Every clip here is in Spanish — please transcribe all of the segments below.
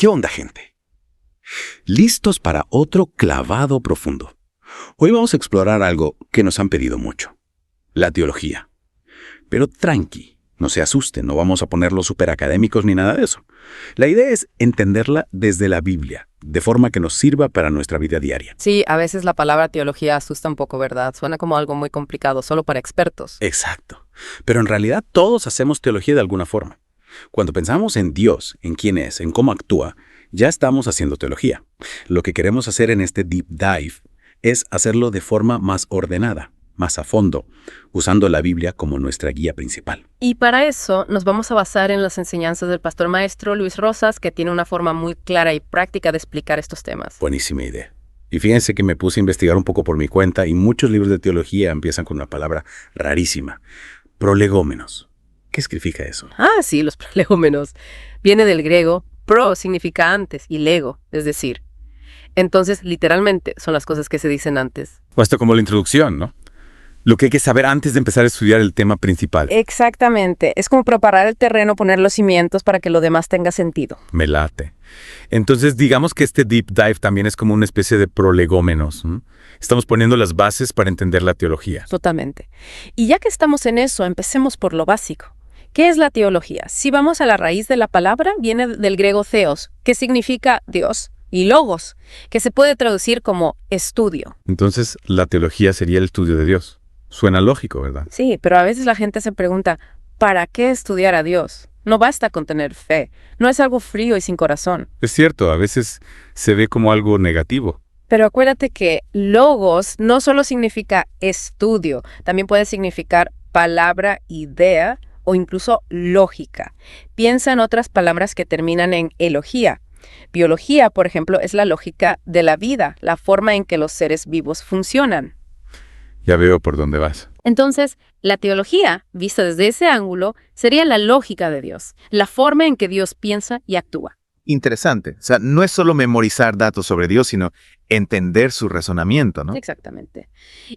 ¿Qué onda, gente? ¿Listos para otro clavado profundo? Hoy vamos a explorar algo que nos han pedido mucho, la teología. Pero tranqui, no se asusten, no vamos a ponerlos súper académicos ni nada de eso. La idea es entenderla desde la Biblia, de forma que nos sirva para nuestra vida diaria. Sí, a veces la palabra teología asusta un poco, ¿verdad? Suena como algo muy complicado, solo para expertos. Exacto. Pero en realidad todos hacemos teología de alguna forma. Cuando pensamos en Dios, en quién es, en cómo actúa, ya estamos haciendo teología. Lo que queremos hacer en este deep dive es hacerlo de forma más ordenada, más a fondo, usando la Biblia como nuestra guía principal. Y para eso nos vamos a basar en las enseñanzas del pastor maestro Luis Rosas, que tiene una forma muy clara y práctica de explicar estos temas. Buenísima idea. Y fíjense que me puse a investigar un poco por mi cuenta y muchos libros de teología empiezan con una palabra rarísima, prolegómenos. ¿Qué significa eso? Ah, sí, los prolegómenos. Viene del griego, pro significa antes y lego, es decir. Entonces, literalmente, son las cosas que se dicen antes. O hasta como la introducción, ¿no? Lo que hay que saber antes de empezar a estudiar el tema principal. Exactamente. Es como preparar el terreno, poner los cimientos para que lo demás tenga sentido. Me late. Entonces, digamos que este deep dive también es como una especie de prolegómenos. Estamos poniendo las bases para entender la teología. Totalmente. Y ya que estamos en eso, empecemos por lo básico. ¿Qué es la teología? Si vamos a la raíz de la palabra, viene del griego theos, que significa Dios, y logos, que se puede traducir como estudio. Entonces, la teología sería el estudio de Dios. Suena lógico, ¿verdad? Sí, pero a veces la gente se pregunta, ¿para qué estudiar a Dios? No basta con tener fe. No es algo frío y sin corazón. Es cierto, a veces se ve como algo negativo. Pero acuérdate que logos no solo significa estudio, también puede significar palabra, idea o incluso lógica. Piensa en otras palabras que terminan en elogía. Biología, por ejemplo, es la lógica de la vida, la forma en que los seres vivos funcionan. Ya veo por dónde vas. Entonces, la teología, vista desde ese ángulo, sería la lógica de Dios, la forma en que Dios piensa y actúa. Interesante. O sea, no es solo memorizar datos sobre Dios, sino entender su razonamiento, ¿no? Exactamente.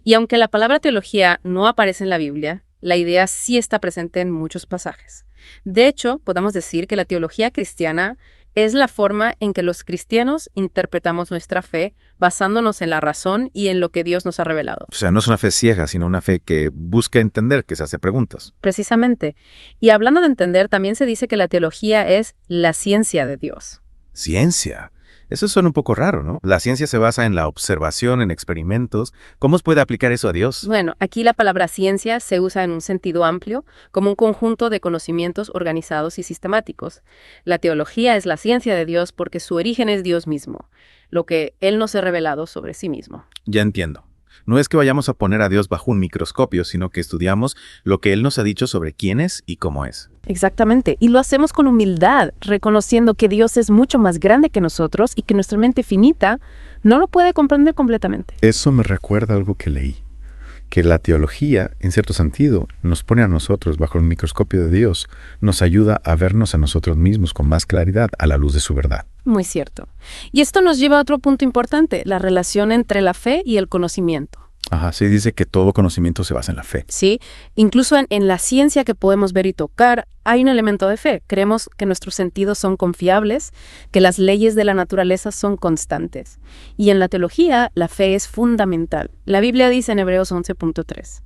Y aunque la palabra teología no aparece en la Biblia, la idea sí está presente en muchos pasajes. De hecho, podemos decir que la teología cristiana es la forma en que los cristianos interpretamos nuestra fe basándonos en la razón y en lo que Dios nos ha revelado. O sea, no es una fe ciega, sino una fe que busca entender, que se hace preguntas. Precisamente. Y hablando de entender, también se dice que la teología es la ciencia de Dios. Ciencia. Eso suena un poco raro, ¿no? La ciencia se basa en la observación, en experimentos. ¿Cómo se puede aplicar eso a Dios? Bueno, aquí la palabra ciencia se usa en un sentido amplio, como un conjunto de conocimientos organizados y sistemáticos. La teología es la ciencia de Dios porque su origen es Dios mismo, lo que Él nos ha revelado sobre sí mismo. Ya entiendo. No es que vayamos a poner a Dios bajo un microscopio, sino que estudiamos lo que Él nos ha dicho sobre quién es y cómo es. Exactamente, y lo hacemos con humildad, reconociendo que Dios es mucho más grande que nosotros y que nuestra mente finita no lo puede comprender completamente. Eso me recuerda algo que leí, que la teología, en cierto sentido, nos pone a nosotros bajo el microscopio de Dios, nos ayuda a vernos a nosotros mismos con más claridad a la luz de su verdad. Muy cierto. Y esto nos lleva a otro punto importante, la relación entre la fe y el conocimiento. Ajá, se dice que todo conocimiento se basa en la fe. Sí, incluso en la ciencia que podemos ver y tocar, hay un elemento de fe. Creemos que nuestros sentidos son confiables, que las leyes de la naturaleza son constantes. Y en la teología, la fe es fundamental. La Biblia dice en Hebreos 11.3,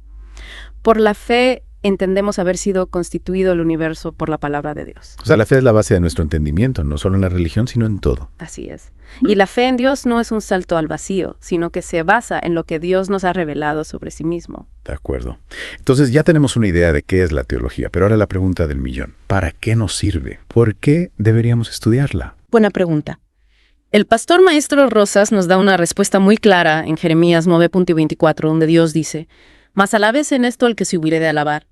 por la fe entendemos haber sido constituido el universo por la palabra de Dios. O sea, la fe es la base de nuestro entendimiento, no solo en la religión, sino en todo. Así es. Y la fe en Dios no es un salto al vacío, sino que se basa en lo que Dios nos ha revelado sobre sí mismo. De acuerdo. Entonces ya tenemos una idea de qué es la teología, pero ahora la pregunta del millón. ¿Para qué nos sirve? ¿Por qué deberíamos estudiarla? Buena pregunta. El pastor maestro Rosas nos da una respuesta muy clara en Jeremías 9.24, donde Dios dice, «Mas alabes en esto al que se hubiere de alabar,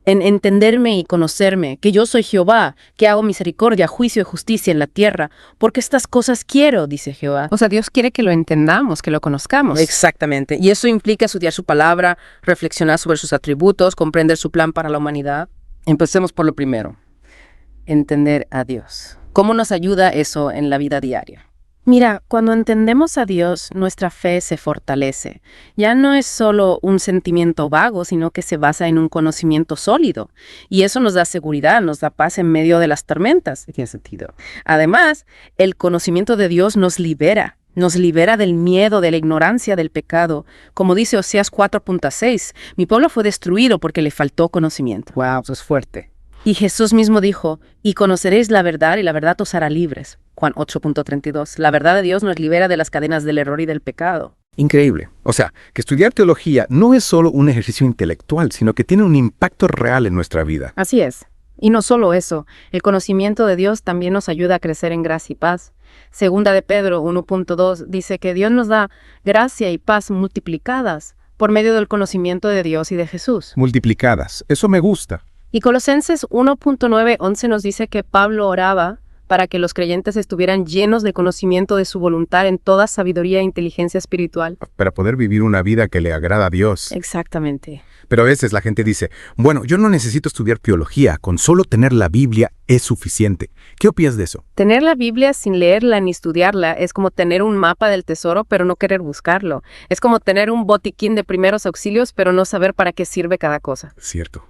en entenderme y conocerme, que yo soy Jehová, que hago misericordia, juicio y justicia en la tierra, porque estas cosas quiero, dice Jehová». O sea, Dios quiere que lo entendamos, que lo conozcamos. Exactamente. Y eso implica estudiar su palabra, reflexionar sobre sus atributos, comprender su plan para la humanidad. Empecemos por lo primero. Entender a Dios. ¿Cómo nos ayuda eso en la vida diaria? Mira, cuando entendemos a Dios, nuestra fe se fortalece. Ya no es solo un sentimiento vago, sino que se basa en un conocimiento sólido. Y eso nos da seguridad, nos da paz en medio de las tormentas. Tiene sentido. Además, el conocimiento de Dios nos libera. Nos libera del miedo, de la ignorancia, del pecado. Como dice Oseas 4.6, mi pueblo fue destruido porque le faltó conocimiento. Wow, eso es fuerte. Y Jesús mismo dijo, y conoceréis la verdad y la verdad os hará libres. Juan 8.32. La verdad de Dios nos libera de las cadenas del error y del pecado. Increíble. O sea, que estudiar teología no es solo un ejercicio intelectual, sino que tiene un impacto real en nuestra vida. Así es. Y no solo eso, el conocimiento de Dios también nos ayuda a crecer en gracia y paz. Segunda de Pedro 1.2 dice que Dios nos da gracia y paz multiplicadas por medio del conocimiento de Dios y de Jesús. Multiplicadas. Eso me gusta. Y Colosenses 1.9-11 nos dice que Pablo oraba para que los creyentes estuvieran llenos de conocimiento de su voluntad en toda sabiduría e inteligencia espiritual. Para poder vivir una vida que le agrada a Dios. Exactamente. Pero a veces la gente dice, bueno, yo no necesito estudiar teología, con solo tener la Biblia es suficiente. ¿Qué opinas de eso? Tener la Biblia sin leerla ni estudiarla es como tener un mapa del tesoro pero no querer buscarlo. Es como tener un botiquín de primeros auxilios pero no saber para qué sirve cada cosa. Cierto.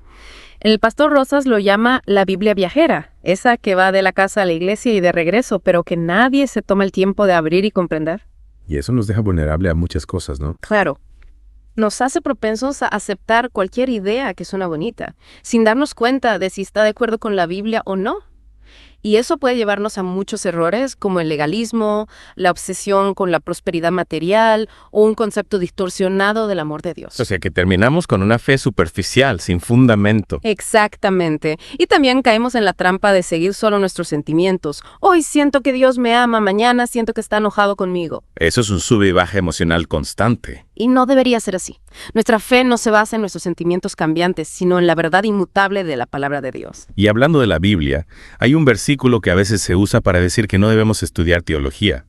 El pastor Rosas lo llama la Biblia viajera, esa que va de la casa a la iglesia y de regreso, pero que nadie se toma el tiempo de abrir y comprender. Y eso nos deja vulnerable a muchas cosas, ¿no? Claro. Nos hace propensos a aceptar cualquier idea que suena bonita, sin darnos cuenta de si está de acuerdo con la Biblia o no. Y eso puede llevarnos a muchos errores, como el legalismo, la obsesión con la prosperidad material o un concepto distorsionado del amor de Dios. O sea que terminamos con una fe superficial, sin fundamento. Exactamente. Y también caemos en la trampa de seguir solo nuestros sentimientos. Hoy siento que Dios me ama, mañana siento que está enojado conmigo. Eso es un sube y baja emocional constante. Y no debería ser así. Nuestra fe no se basa en nuestros sentimientos cambiantes, sino en la verdad inmutable de la palabra de Dios. Y hablando de la Biblia, hay un versículo que a veces se usa para decir que no debemos estudiar teología.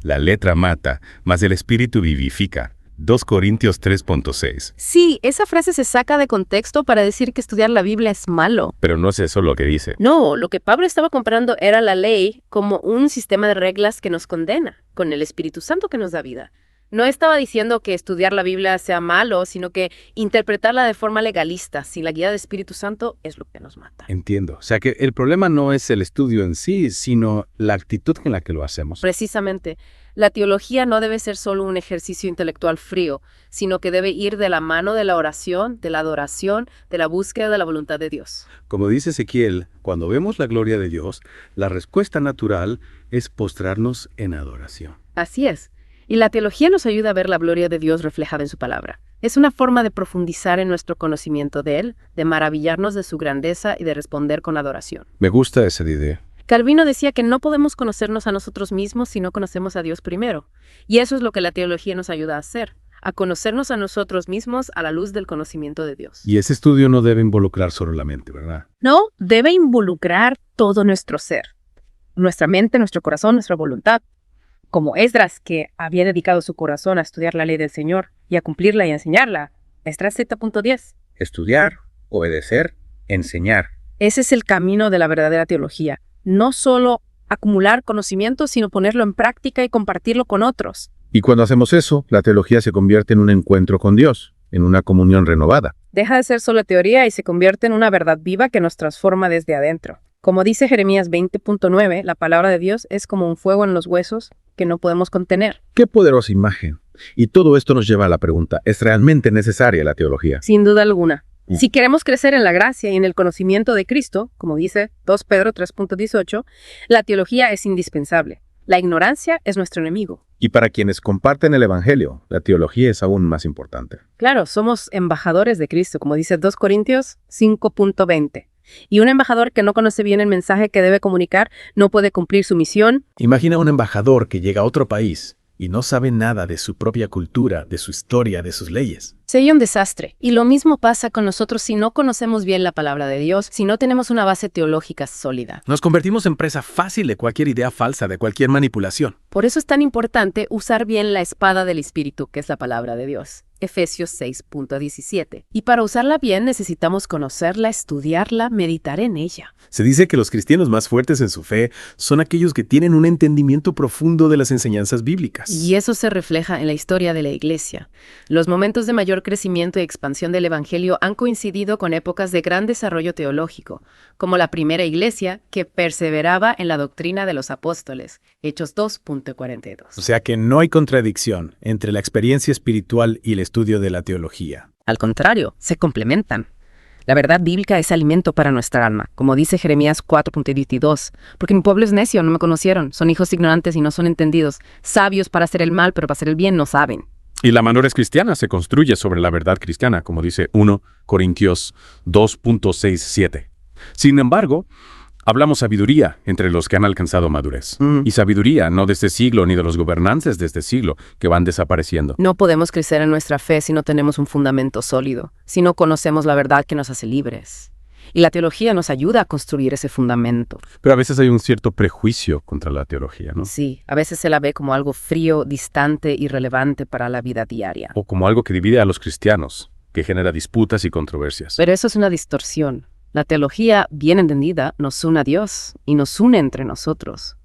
La letra mata, mas el espíritu vivifica. 2 Corintios 3.6. Sí, esa frase se saca de contexto para decir que estudiar la Biblia es malo. Pero no es eso lo que dice. No, lo que Pablo estaba comparando era la ley como un sistema de reglas que nos condena, con el Espíritu Santo que nos da vida. No estaba diciendo que estudiar la Biblia sea malo, sino que interpretarla de forma legalista, sin la guía del Espíritu Santo, es lo que nos mata. Entiendo. O sea que el problema no es el estudio en sí, sino la actitud en la que lo hacemos. Precisamente, la teología no debe ser solo un ejercicio intelectual frío, sino que debe ir de la mano de la oración, de la adoración, de la búsqueda de la voluntad de Dios. Como dice Ezequiel, cuando vemos la gloria de Dios, la respuesta natural es postrarnos en adoración. Así es. Y la teología nos ayuda a ver la gloria de Dios reflejada en su palabra. Es una forma de profundizar en nuestro conocimiento de Él, de maravillarnos de su grandeza y de responder con adoración. Me gusta esa idea. Calvino decía que no podemos conocernos a nosotros mismos si no conocemos a Dios primero. Y eso es lo que la teología nos ayuda a hacer, a conocernos a nosotros mismos a la luz del conocimiento de Dios. Y ese estudio no debe involucrar solo la mente, ¿verdad? No, debe involucrar todo nuestro ser. Nuestra mente, nuestro corazón, nuestra voluntad. Como Esdras, que había dedicado su corazón a estudiar la ley del Señor y a cumplirla y a enseñarla. Esdras 7.10. Estudiar, obedecer, enseñar. Ese es el camino de la verdadera teología. No solo acumular conocimiento, sino ponerlo en práctica y compartirlo con otros. Y cuando hacemos eso, la teología se convierte en un encuentro con Dios, en una comunión renovada. Deja de ser solo teoría y se convierte en una verdad viva que nos transforma desde adentro. Como dice Jeremías 20.9, la palabra de Dios es como un fuego en los huesos que no podemos contener. ¡Qué poderosa imagen! Y todo esto nos lleva a la pregunta, ¿es realmente necesaria la teología? Sin duda alguna. Si queremos crecer en la gracia y en el conocimiento de Cristo, como dice 2 Pedro 3.18, la teología es indispensable. La ignorancia es nuestro enemigo. Y para quienes comparten el Evangelio, la teología es aún más importante. Claro, somos embajadores de Cristo, como dice 2 Corintios 5.20. Y un embajador que no conoce bien el mensaje que debe comunicar no puede cumplir su misión. Imagina un embajador que llega a otro país y no sabe nada de su propia cultura, de su historia, de sus leyes. Sería un desastre. Y lo mismo pasa con nosotros si no conocemos bien la palabra de Dios, si no tenemos una base teológica sólida. Nos convertimos en presa fácil de cualquier idea falsa, de cualquier manipulación. Por eso es tan importante usar bien la espada del Espíritu, que es la palabra de Dios. Efesios 6.17. Y para usarla bien necesitamos conocerla, estudiarla, meditar en ella. Se dice que los cristianos más fuertes en su fe son aquellos que tienen un entendimiento profundo de las enseñanzas bíblicas. Y eso se refleja en la historia de la Iglesia. Los momentos de mayor crecimiento y expansión del Evangelio han coincidido con épocas de gran desarrollo teológico, como la primera Iglesia que perseveraba en la doctrina de los apóstoles, Hechos 2.42. O sea que no hay contradicción entre la experiencia espiritual y el estudio de la teología. Al contrario, se complementan. La verdad bíblica es alimento para nuestra alma, como dice Jeremías 4.22, porque mi pueblo es necio, no me conocieron, son hijos ignorantes y no son entendidos, sabios para hacer el mal, pero para hacer el bien no saben. Y la madurez cristiana se construye sobre la verdad cristiana, como dice 1 Corintios 2.67. Sin embargo, hablamos sabiduría entre los que han alcanzado madurez. Y sabiduría no de este siglo ni de los gobernantes de este siglo que van desapareciendo. No podemos crecer en nuestra fe si no tenemos un fundamento sólido, si no conocemos la verdad que nos hace libres. Y la teología nos ayuda a construir ese fundamento. Pero a veces hay un cierto prejuicio contra la teología, ¿no? Sí, a veces se la ve como algo frío, distante, irrelevante para la vida diaria. O como algo que divide a los cristianos, que genera disputas y controversias. Pero eso es una distorsión. La teología, bien entendida, nos une a Dios y nos une entre nosotros.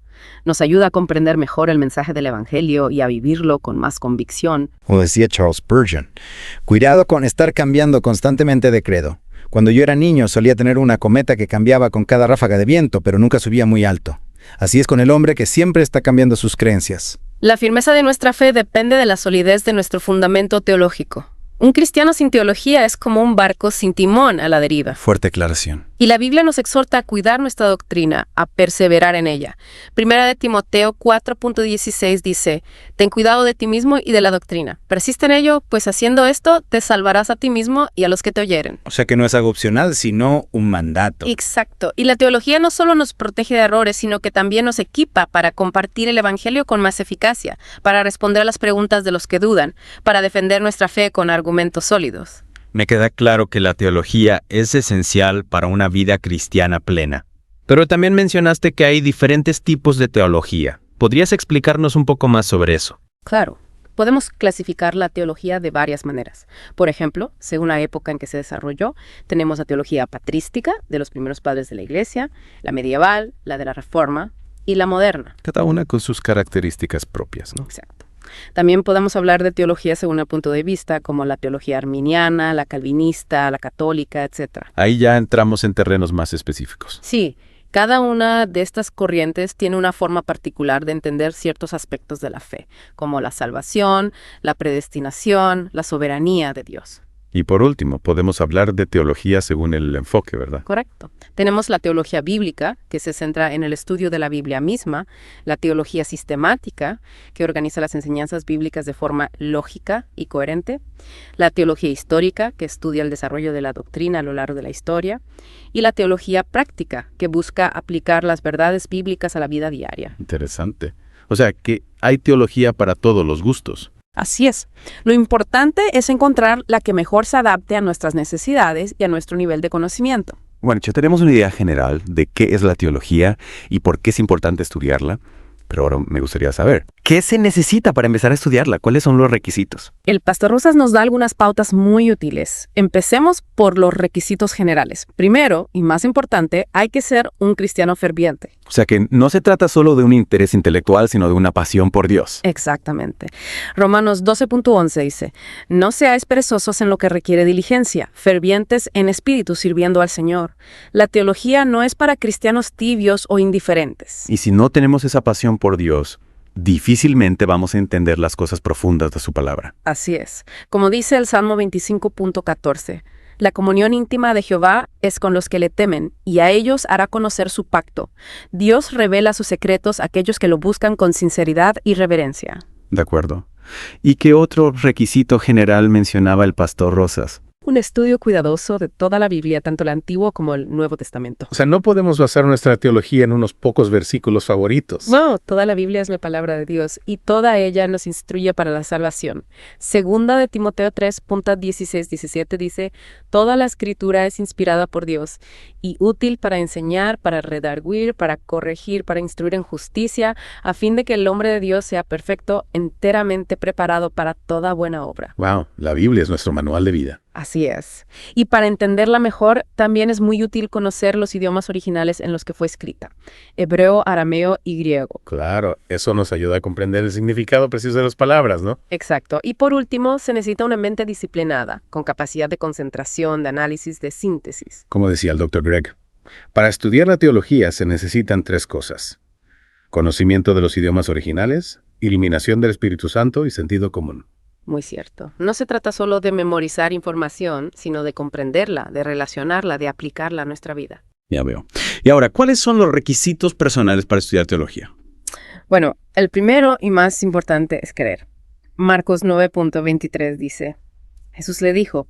Nos ayuda a comprender mejor el mensaje del Evangelio y a vivirlo con más convicción. Como decía Charles Spurgeon, cuidado con estar cambiando constantemente de credo. Cuando yo era niño solía tener una cometa que cambiaba con cada ráfaga de viento, pero nunca subía muy alto. Así es con el hombre que siempre está cambiando sus creencias. La firmeza de nuestra fe depende de la solidez de nuestro fundamento teológico. Un cristiano sin teología es como un barco sin timón a la deriva. Fuerte aclaración. Y la Biblia nos exhorta a cuidar nuestra doctrina, a perseverar en ella. Primera de Timoteo 4.16 dice, ten cuidado de ti mismo y de la doctrina. Persiste en ello, pues haciendo esto te salvarás a ti mismo y a los que te oyeren. O sea que no es algo opcional, sino un mandato. Exacto. Y la teología no solo nos protege de errores, sino que también nos equipa para compartir el Evangelio con más eficacia, para responder a las preguntas de los que dudan, para defender nuestra fe con argumentos sólidos. Me queda claro que la teología es esencial para una vida cristiana plena. Pero también mencionaste que hay diferentes tipos de teología. ¿Podrías explicarnos un poco más sobre eso? Claro. Podemos clasificar la teología de varias maneras. Por ejemplo, según la época en que se desarrolló, tenemos la teología patrística de los primeros padres de la Iglesia, la medieval, la de la Reforma y la moderna. Cada una con sus características propias, ¿no? Exacto. También podemos hablar de teología según el punto de vista, como la teología arminiana, la calvinista, la católica, etc. Ahí ya entramos en terrenos más específicos. Sí, cada una de estas corrientes tiene una forma particular de entender ciertos aspectos de la fe, como la salvación, la predestinación, la soberanía de Dios. Y por último, podemos hablar de teología según el enfoque, ¿verdad? Correcto. Tenemos la teología bíblica, que se centra en el estudio de la Biblia misma, la teología sistemática, que organiza las enseñanzas bíblicas de forma lógica y coherente, la teología histórica, que estudia el desarrollo de la doctrina a lo largo de la historia, y la teología práctica, que busca aplicar las verdades bíblicas a la vida diaria. Interesante. O sea, que hay teología para todos los gustos. Así es. Lo importante es encontrar la que mejor se adapte a nuestras necesidades y a nuestro nivel de conocimiento. Bueno, ya tenemos una idea general de qué es la teología y por qué es importante estudiarla, pero ahora me gustaría saber, ¿qué se necesita para empezar a estudiarla? ¿Cuáles son los requisitos? El Pastor Rosas nos da algunas pautas muy útiles. Empecemos por los requisitos generales. Primero, y más importante, hay que ser un cristiano ferviente. O sea que no se trata solo de un interés intelectual, sino de una pasión por Dios. Exactamente. Romanos 12.11 dice, no seáis perezosos en lo que requiere diligencia, fervientes en espíritu sirviendo al Señor. La teología no es para cristianos tibios o indiferentes. Y si no tenemos esa pasión por Dios, difícilmente vamos a entender las cosas profundas de su palabra. Así es. Como dice el Salmo 25.14, la comunión íntima de Jehová es con los que le temen, y a ellos hará conocer su pacto. Dios revela sus secretos a aquellos que lo buscan con sinceridad y reverencia. De acuerdo. ¿Y qué otro requisito general mencionaba el Pastor Rosas? un estudio cuidadoso de toda la Biblia, tanto el Antiguo como el Nuevo Testamento. O sea, no podemos basar nuestra teología en unos pocos versículos favoritos. No, toda la Biblia es la palabra de Dios y toda ella nos instruye para la salvación. Segunda de Timoteo 3:16-17 dice, toda la escritura es inspirada por Dios y útil para enseñar, para redarguir, para corregir, para instruir en justicia, a fin de que el hombre de Dios sea perfecto, enteramente preparado para toda buena obra. Wow, la Biblia es nuestro manual de vida. Así es. Y para entenderla mejor, también es muy útil conocer los idiomas originales en los que fue escrita: hebreo, arameo y griego. Claro, eso nos ayuda a comprender el significado preciso de las palabras, ¿no? Exacto. Y por último, se necesita una mente disciplinada, con capacidad de concentración, de análisis, de síntesis. Como decía el Dr. Greg, para estudiar la teología se necesitan 3 cosas: conocimiento de los idiomas originales, iluminación del Espíritu Santo y sentido común. Muy cierto. No se trata solo de memorizar información, sino de comprenderla, de relacionarla, de aplicarla a nuestra vida. Ya veo. Y ahora, ¿cuáles son los requisitos personales para estudiar teología? Bueno, el primero y más importante es creer. Marcos 9:23 dice, Jesús le dijo,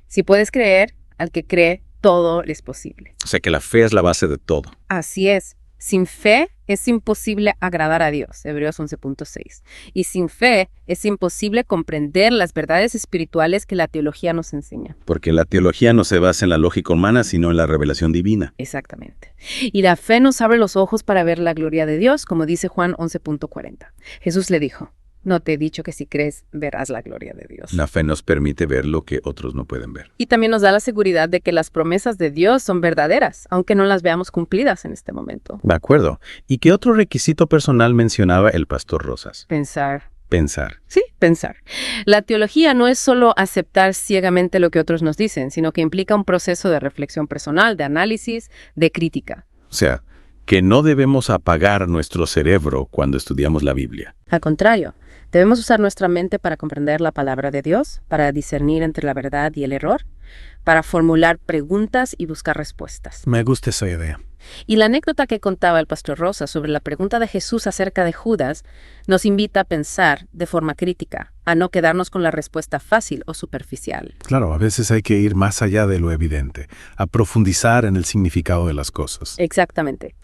si puedes creer, al que cree, todo le es posible. O sea que la fe es la base de todo. Así es. Sin fe es imposible agradar a Dios, Hebreos 11:6. Y sin fe es imposible comprender las verdades espirituales que la teología nos enseña. Porque la teología no se basa en la lógica humana, sino en la revelación divina. Exactamente. Y la fe nos abre los ojos para ver la gloria de Dios, como dice Juan 11:40. Jesús le dijo, no te he dicho que si crees, verás la gloria de Dios. La fe nos permite ver lo que otros no pueden ver. Y también nos da la seguridad de que las promesas de Dios son verdaderas, aunque no las veamos cumplidas en este momento. De acuerdo. ¿Y qué otro requisito personal mencionaba el pastor Rosas? Pensar. Pensar. Sí, pensar. La teología no es solo aceptar ciegamente lo que otros nos dicen, sino que implica un proceso de reflexión personal, de análisis, de crítica. O sea, que no debemos apagar nuestro cerebro cuando estudiamos la Biblia. Al contrario, debemos usar nuestra mente para comprender la palabra de Dios, para discernir entre la verdad y el error, para formular preguntas y buscar respuestas. Me gusta esa idea. Y la anécdota que contaba el pastor Rosa sobre la pregunta de Jesús acerca de Judas nos invita a pensar de forma crítica, a no quedarnos con la respuesta fácil o superficial. Claro, a veces hay que ir más allá de lo evidente, a profundizar en el significado de las cosas. Exactamente.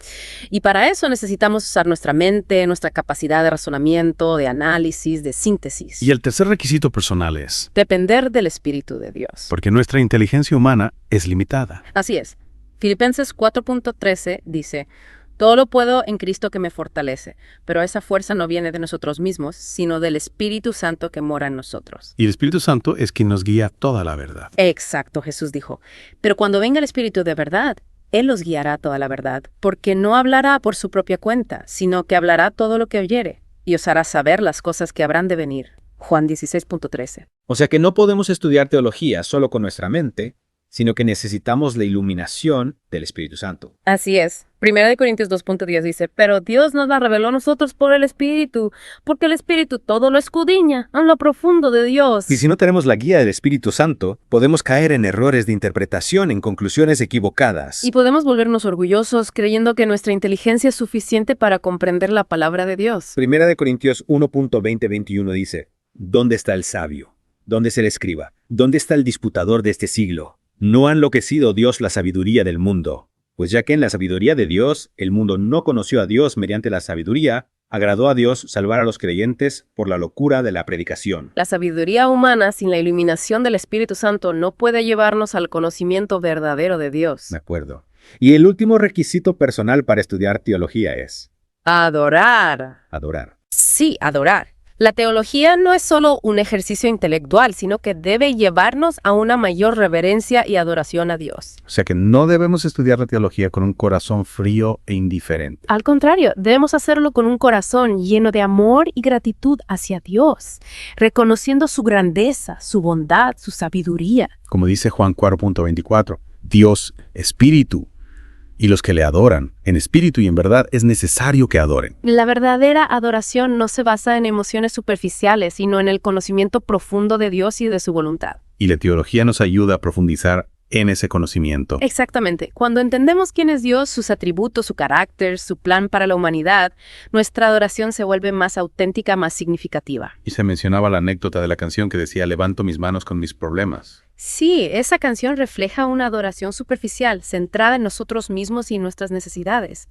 Y para eso necesitamos usar nuestra mente, nuestra capacidad de razonamiento, de análisis, de síntesis. Y el tercer requisito personal es depender del Espíritu de Dios. porque nuestra inteligencia humana es limitada. Así es. Filipenses 4:13 dice, todo lo puedo en Cristo que me fortalece, pero esa fuerza no viene de nosotros mismos, sino del Espíritu Santo que mora en nosotros. Y el Espíritu Santo es quien nos guía a toda la verdad. Exacto, Jesús dijo. Pero cuando venga el Espíritu de verdad, Él los guiará a toda la verdad, porque no hablará por su propia cuenta, sino que hablará todo lo que oyere, y os hará saber las cosas que habrán de venir. Juan 16:13. O sea que no podemos estudiar teología solo con nuestra mente, sino que necesitamos la iluminación del Espíritu Santo. Así es. 1 Corintios 2:10 dice, pero Dios nos la reveló a nosotros por el Espíritu, porque el Espíritu todo lo escudriña en lo profundo de Dios. Y si no tenemos la guía del Espíritu Santo, podemos caer en errores de interpretación, en conclusiones equivocadas. Y podemos volvernos orgullosos creyendo que nuestra inteligencia es suficiente para comprender la palabra de Dios. 1 Corintios 1:20-21 dice, ¿dónde está el sabio? ¿Dónde es el escriba? ¿Dónde está el disputador de este siglo? ¿No ha enloquecido Dios la sabiduría del mundo? Pues ya que en la sabiduría de Dios, el mundo no conoció a Dios mediante la sabiduría, agradó a Dios salvar a los creyentes por la locura de la predicación. La sabiduría humana sin la iluminación del Espíritu Santo no puede llevarnos al conocimiento verdadero de Dios. De acuerdo. Y el último requisito personal para estudiar teología es adorar. Adorar. Sí, adorar. La teología no es solo un ejercicio intelectual, sino que debe llevarnos a una mayor reverencia y adoración a Dios. O sea que no debemos estudiar la teología con un corazón frío e indiferente. Al contrario, debemos hacerlo con un corazón lleno de amor y gratitud hacia Dios, reconociendo su grandeza, su bondad, su sabiduría. Como dice Juan 4:24, Dios, espíritu, y los que le adoran, en espíritu y en verdad, es necesario que adoren. La verdadera adoración no se basa en emociones superficiales, sino en el conocimiento profundo de Dios y de su voluntad. Y la teología nos ayuda a profundizar en ese conocimiento. Exactamente. Cuando entendemos quién es Dios, sus atributos, su carácter, su plan para la humanidad, nuestra adoración se vuelve más auténtica, más significativa. Y se mencionaba la anécdota de la canción que decía, levanto mis manos con mis problemas. Sí, esa canción refleja una adoración superficial, centrada en nosotros mismos y nuestras necesidades.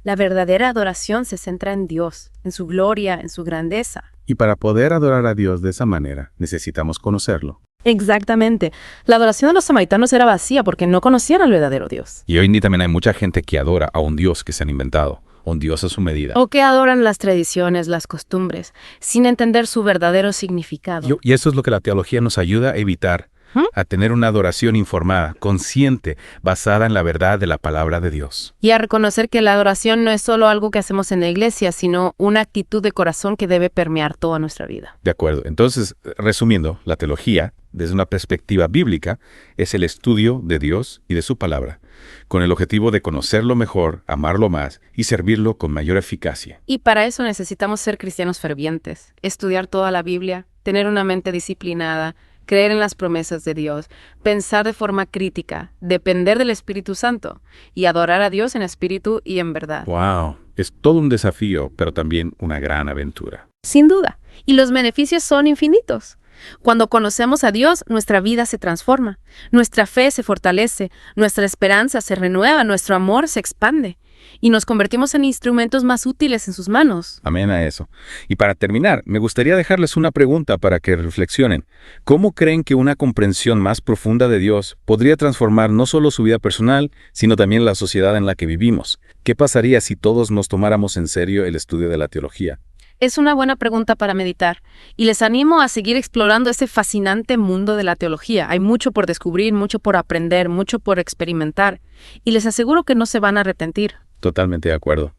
La verdadera adoración se centra en Dios, en su gloria, en su grandeza. Y para poder adorar a Dios de esa manera, necesitamos conocerlo. Exactamente. La adoración de los samaritanos era vacía porque no conocían al verdadero Dios. Y hoy en día también hay mucha gente que adora a un Dios que se han inventado, un Dios a su medida. O que adoran las tradiciones, las costumbres, sin entender su verdadero significado. Y eso es lo que la teología nos ayuda a evitar, a tener una adoración informada, consciente, basada en la verdad de la palabra de Dios. Y a reconocer que la adoración no es solo algo que hacemos en la iglesia, sino una actitud de corazón que debe permear toda nuestra vida. De acuerdo. Entonces, resumiendo, la teología, desde una perspectiva bíblica, es el estudio de Dios y de su palabra, con el objetivo de conocerlo mejor, amarlo más y servirlo con mayor eficacia. Y para eso necesitamos ser cristianos fervientes, estudiar toda la Biblia, tener una mente disciplinada, creer en las promesas de Dios, pensar de forma crítica, depender del Espíritu Santo y adorar a Dios en espíritu y en verdad. ¡Wow! Es todo un desafío, pero también una gran aventura. Sin duda. Y los beneficios son infinitos. Cuando conocemos a Dios, nuestra vida se transforma, nuestra fe se fortalece, nuestra esperanza se renueva, nuestro amor se expande y nos convertimos en instrumentos más útiles en sus manos. Amén a eso. Y para terminar, me gustaría dejarles una pregunta para que reflexionen. ¿Cómo creen que una comprensión más profunda de Dios podría transformar no solo su vida personal, sino también la sociedad en la que vivimos? ¿Qué pasaría si todos nos tomáramos en serio el estudio de la teología? Es una buena pregunta para meditar, y les animo a seguir explorando este fascinante mundo de la teología. Hay mucho por descubrir, mucho por aprender, mucho por experimentar, y les aseguro que no se van a arrepentir. Totalmente de acuerdo.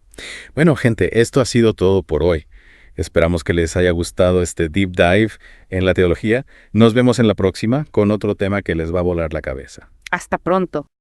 Bueno, gente, esto ha sido todo por hoy. Esperamos que les haya gustado este deep dive en la teología. Nos vemos en la próxima con otro tema que les va a volar la cabeza. Hasta pronto.